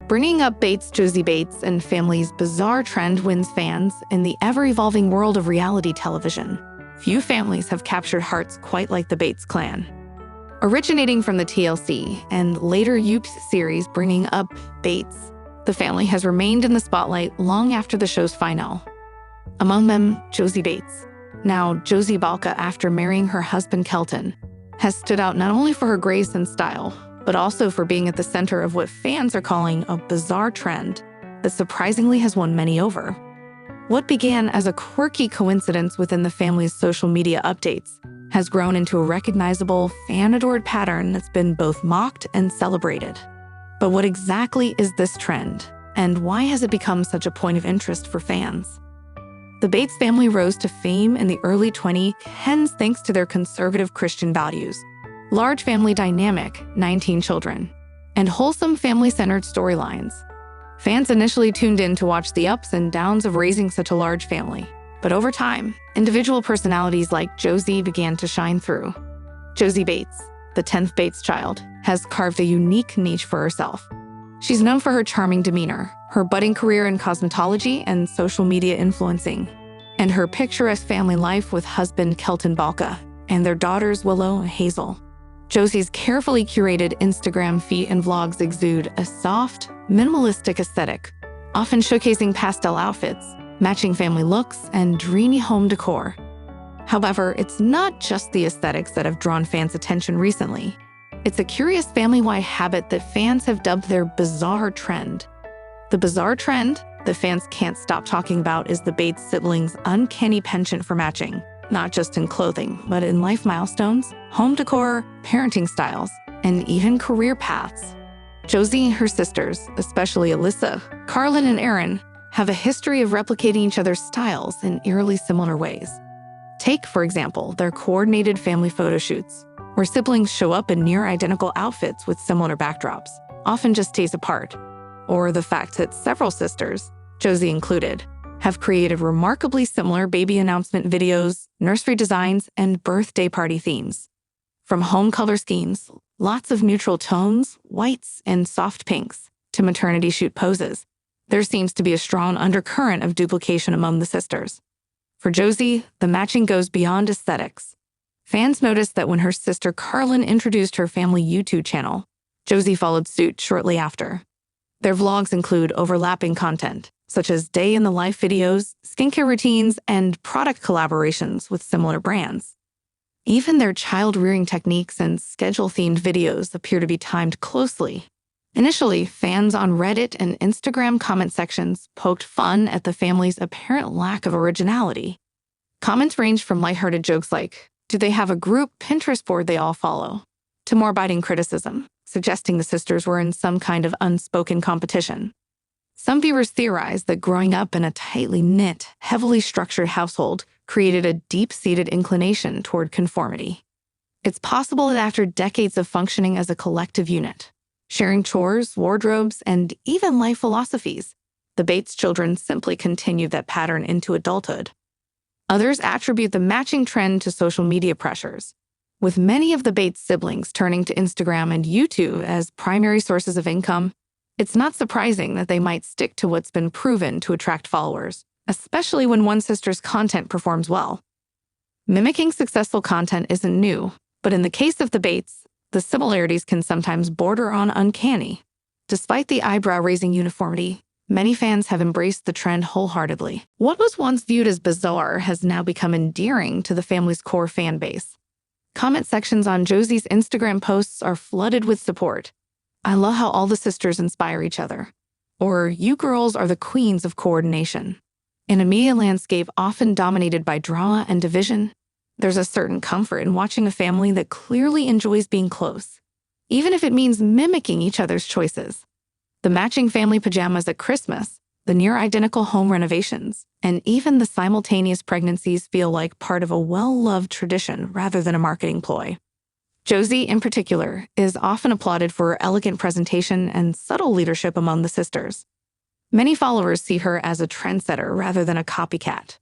Bringing up Josie Bates and family's bizarre trend wins fans in the ever-evolving world of reality television. Few families have captured hearts quite like the Bates clan. Originating from the TLC and later UP series Bringing Up Bates, the family has remained in the spotlight long after the show's finale. Among them, Josie Bates, now Josie Balka after marrying her husband Kelton, has stood out not only for her grace and style, but also for being at the center of what fans are calling a bizarre trend that surprisingly has won many over. What began as a quirky coincidence within the family's social media updates has grown into a recognizable, fan-adored pattern that's been both mocked and celebrated. But what exactly is this trend, and why has it become such a point of interest for fans? The Bates family rose to fame in the early 2010s thanks to their conservative Christian values, large family dynamic, 19 children, and wholesome family-centered storylines. Fans initially tuned in to watch the ups and downs of raising such a large family, but over time, individual personalities like Josie began to shine through. Josie Bates, the 10th Bates child, has carved a unique niche for herself. She's known for her charming demeanor, her budding career in cosmetology and social media influencing, and her picturesque family life with husband Kelton Balka and their daughters Willow and Hazel. Josie's carefully curated Instagram feed and vlogs exude a soft, minimalistic aesthetic, often showcasing pastel outfits, matching family looks, and dreamy home decor. However, it's not just the aesthetics that have drawn fans' attention recently. It's a curious family-wide habit that fans have dubbed their bizarre trend. The bizarre trend that fans can't stop talking about is the Bates siblings' uncanny penchant for matching, not just in clothing, but in life milestones, home decor, parenting styles, and even career paths. Josie and her sisters, especially Alyssa, Carlin, and Aaron, have a history of replicating each other's styles in eerily similar ways. Take, for example, their coordinated family photo shoots, where siblings show up in near-identical outfits with similar backdrops, often just days apart, or the fact that several sisters, Josie included, have created remarkably similar baby announcement videos, nursery designs, and birthday party themes. From home color schemes, lots of neutral tones, whites, and soft pinks, to maternity shoot poses, there seems to be a strong undercurrent of duplication among the sisters. For Josie, the matching goes beyond aesthetics. Fans noticed that when her sister Carlin introduced her family YouTube channel, Josie followed suit shortly after. Their vlogs include overlapping content, such as day-in-the-life videos, skincare routines, and product collaborations with similar brands. Even their child-rearing techniques and schedule-themed videos appear to be timed closely. Initially, fans on Reddit and Instagram comment sections poked fun at the family's apparent lack of originality. Comments ranged from lighthearted jokes like, "Do they have a group Pinterest board they all follow?" to more biting criticism, suggesting the sisters were in some kind of unspoken competition. Some viewers theorized that growing up in a tightly knit, heavily structured household created a deep-seated inclination toward conformity. It's possible that after decades of functioning as a collective unit, sharing chores, wardrobes, and even life philosophies, the Bates children simply continued that pattern into adulthood. Others attribute the matching trend to social media pressures, with many of the Bates siblings turning to Instagram and YouTube as primary sources of income. It's not surprising that they might stick to what's been proven to attract followers, especially when one sister's content performs well. Mimicking successful content isn't new, but in the case of the Bates, the similarities can sometimes border on uncanny. Despite the eyebrow-raising uniformity, many fans have embraced the trend wholeheartedly. What was once viewed as bizarre has now become endearing to the family's core fan base. Comment sections on Josie's Instagram posts are flooded with support. "I love how all the sisters inspire each other," or "You girls are the queens of coordination." In a media landscape often dominated by drama and division, there's a certain comfort in watching a family that clearly enjoys being close, even if it means mimicking each other's choices. The matching family pajamas at Christmas, the near-identical home renovations, and even the simultaneous pregnancies feel like part of a well-loved tradition rather than a marketing ploy. Josie, in particular, is often applauded for her elegant presentation and subtle leadership among the sisters. Many followers see her as a trendsetter rather than a copycat.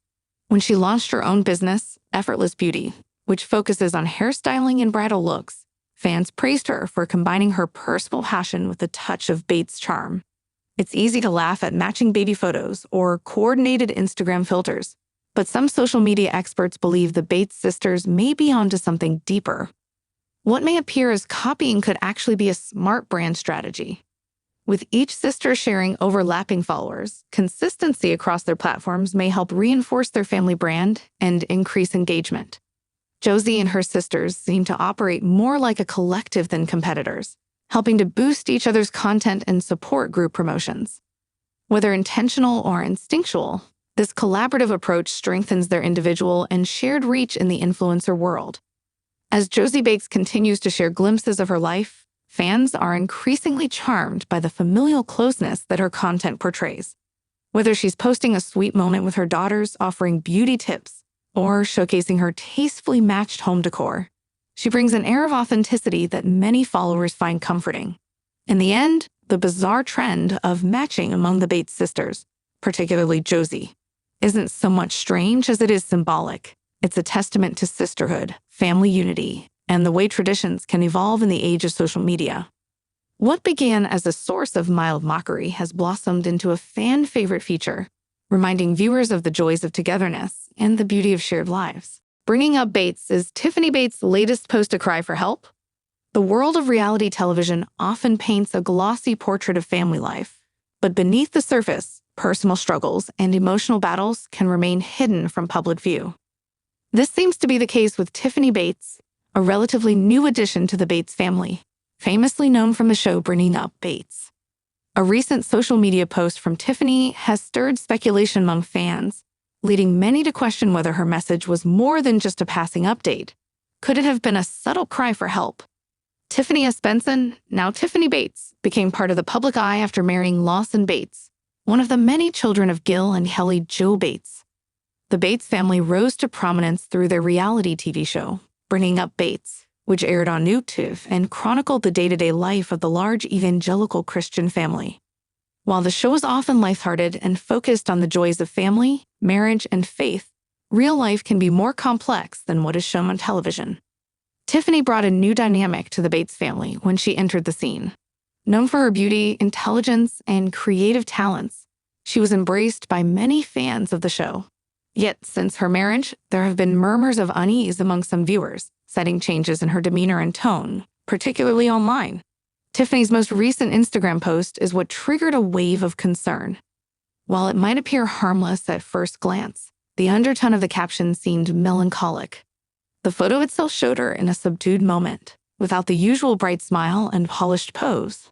When she launched her own business, Effortless Beauty, which focuses on hairstyling and bridal looks, fans praised her for combining her personal passion with a touch of Bates' charm. It's easy to laugh at matching baby photos or coordinated Instagram filters, but some social media experts believe the Bates sisters may be onto something deeper. What may appear as copying could actually be a smart brand strategy. With each sister sharing overlapping followers, consistency across their platforms may help reinforce their family brand and increase engagement. Josie and her sisters seem to operate more like a collective than competitors, helping to boost each other's content and support group promotions. Whether intentional or instinctual, this collaborative approach strengthens their individual and shared reach in the influencer world. As Josie Bates continues to share glimpses of her life, fans are increasingly charmed by the familial closeness that her content portrays. Whether she's posting a sweet moment with her daughters, offering beauty tips, or showcasing her tastefully matched home decor, she brings an air of authenticity that many followers find comforting. In the end, the bizarre trend of matching among the Bates sisters, particularly Josie, isn't so much strange as it is symbolic. It's a testament to sisterhood, family unity, and the way traditions can evolve in the age of social media. What began as a source of mild mockery has blossomed into a fan-favorite feature, reminding viewers of the joys of togetherness and the beauty of shared lives. Bringing up Bates is Tiffany Bates' latest post a cry for help. The world of reality television often paints a glossy portrait of family life, but beneath the surface, personal struggles and emotional battles can remain hidden from public view. This seems to be the case with Tiffany Bates, a relatively new addition to the Bates family, famously known from the show Bringing Up Bates. A recent social media post from Tiffany has stirred speculation among fans, leading many to question whether her message was more than just a passing update. Could it have been a subtle cry for help? Tiffany S. Benson, now Tiffany Bates, became part of the public eye after marrying Lawson Bates, one of the many children of Gil and Helly Jo Bates. The Bates family rose to prominence through their reality TV show, Bringing Up Bates, which aired on UPtv and chronicled the day-to-day life of the large evangelical Christian family. While the show is often lighthearted and focused on the joys of family, marriage, and faith, real life can be more complex than what is shown on television. Tiffany brought a new dynamic to the Bates family when she entered the scene. Known for her beauty, intelligence, and creative talents, she was embraced by many fans of the show. Yet, since her marriage, there have been murmurs of unease among some viewers, citing changes in her demeanor and tone, particularly online. Tiffany's most recent Instagram post is what triggered a wave of concern. While it might appear harmless at first glance, the undertone of the caption seemed melancholic. The photo itself showed her in a subdued moment, without the usual bright smile and polished pose.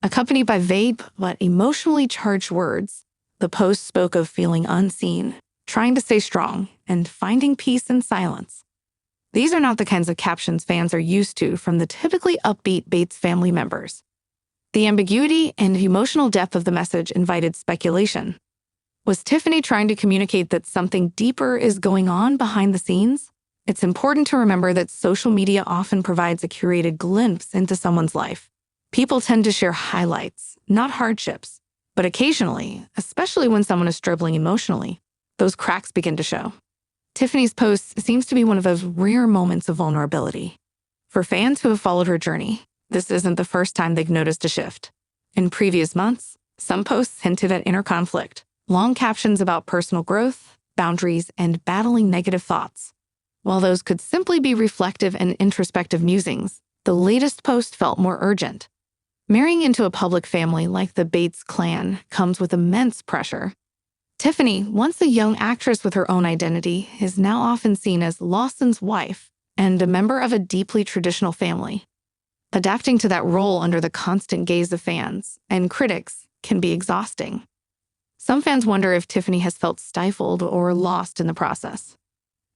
Accompanied by vague but emotionally charged words, the post spoke of feeling unseen, trying to stay strong, and finding peace in silence. These are not the kinds of captions fans are used to from the typically upbeat Bates family members. The ambiguity and emotional depth of the message invited speculation. Was Tiffany trying to communicate that something deeper is going on behind the scenes? It's important to remember that social media often provides a curated glimpse into someone's life. People tend to share highlights, not hardships. But occasionally, especially when someone is struggling emotionally, those cracks begin to show. Tiffany's post seems to be one of those rare moments of vulnerability. For fans who have followed her journey, this isn't the first time they've noticed a shift. In previous months, some posts hinted at inner conflict, long captions about personal growth, boundaries, and battling negative thoughts. While those could simply be reflective and introspective musings, the latest post felt more urgent. Marrying into a public family like the Bates clan comes with immense pressure. Tiffany, once a young actress with her own identity, is now often seen as Lawson's wife and a member of a deeply traditional family. Adapting to that role under the constant gaze of fans and critics can be exhausting. Some fans wonder if Tiffany has felt stifled or lost in the process.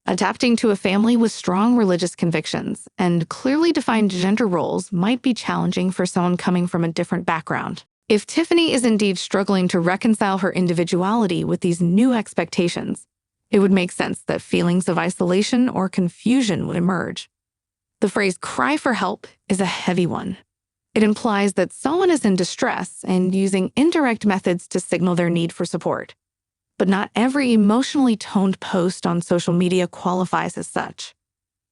Adapting to a family with strong religious convictions and clearly defined gender roles might be challenging for someone coming from a different background. If Tiffany is indeed struggling to reconcile her individuality with these new expectations, it would make sense that feelings of isolation or confusion would emerge. The phrase "cry for help" is a heavy one. It implies that someone is in distress and using indirect methods to signal their need for support. But not every emotionally toned post on social media qualifies as such.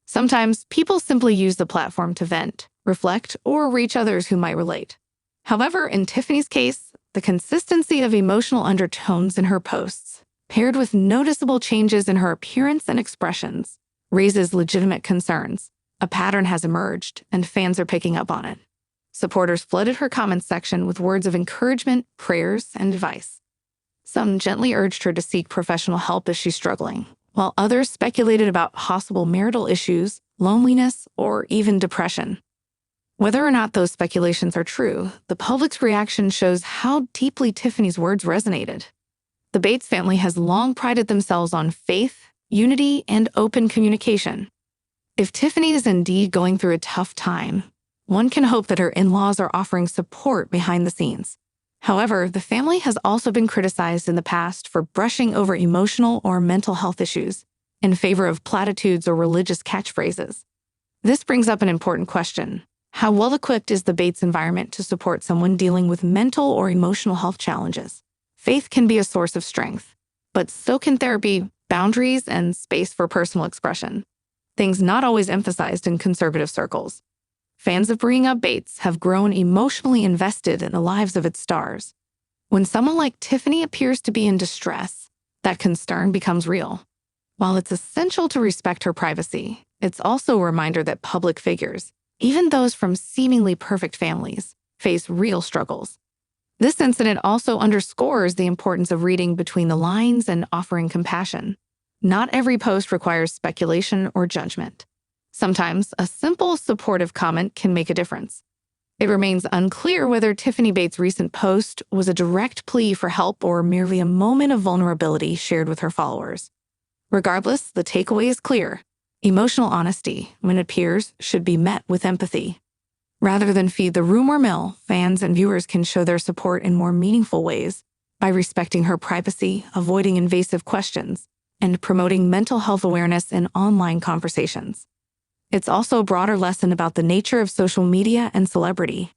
Sometimes people simply use the platform to vent, reflect, or reach others who might relate. However, in Tiffany's case, The consistency of emotional undertones in her posts, paired with noticeable changes in her appearance and expressions, raises legitimate concerns. A pattern has emerged, and fans are picking up on it. Supporters flooded her comments section with words of encouragement, prayers, and advice. Some gently urged her to seek professional help if she's struggling, while others speculated about possible marital issues, loneliness, or even depression. Whether or not those speculations are true, the public's reaction shows how deeply Tiffany's words resonated. The Bates family has long prided themselves on faith, unity, and open communication. If Tiffany is indeed going through a tough time, one can hope that her in-laws are offering support behind the scenes. However, the family has also been criticized in the past for brushing over emotional or mental health issues in favor of platitudes or religious catchphrases. This brings up an important question. How well-equipped is the Bates environment to support someone dealing with mental or emotional health challenges? Faith can be a source of strength, but so can therapy, boundaries, and space for personal expression. Things not always emphasized in conservative circles. Fans of Bringing Up Bates have grown emotionally invested in the lives of its stars. When someone like Tiffany appears to be in distress, that concern becomes real. While it's essential to respect her privacy, it's also a reminder that public figures, even those from seemingly perfect families, face real struggles. This incident also underscores the importance of reading between the lines and offering compassion. Not every post requires speculation or judgment. Sometimes a simple, supportive comment can make a difference. It remains unclear whether Tiffany Bates' recent post was a direct plea for help or merely a moment of vulnerability shared with her followers. Regardless, the takeaway is clear. Emotional honesty, when it appears, should be met with empathy. Rather than feed the rumor mill, fans and viewers can show their support in more meaningful ways by respecting her privacy, avoiding invasive questions, and promoting mental health awareness in online conversations. It's also a broader lesson about the nature of social media and celebrity.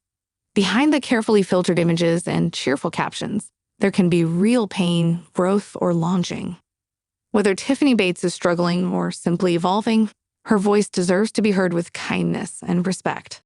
Behind the carefully filtered images and cheerful captions, there can be real pain, growth, or longing. Whether Tiffany Bates is struggling or simply evolving, her voice deserves to be heard with kindness and respect.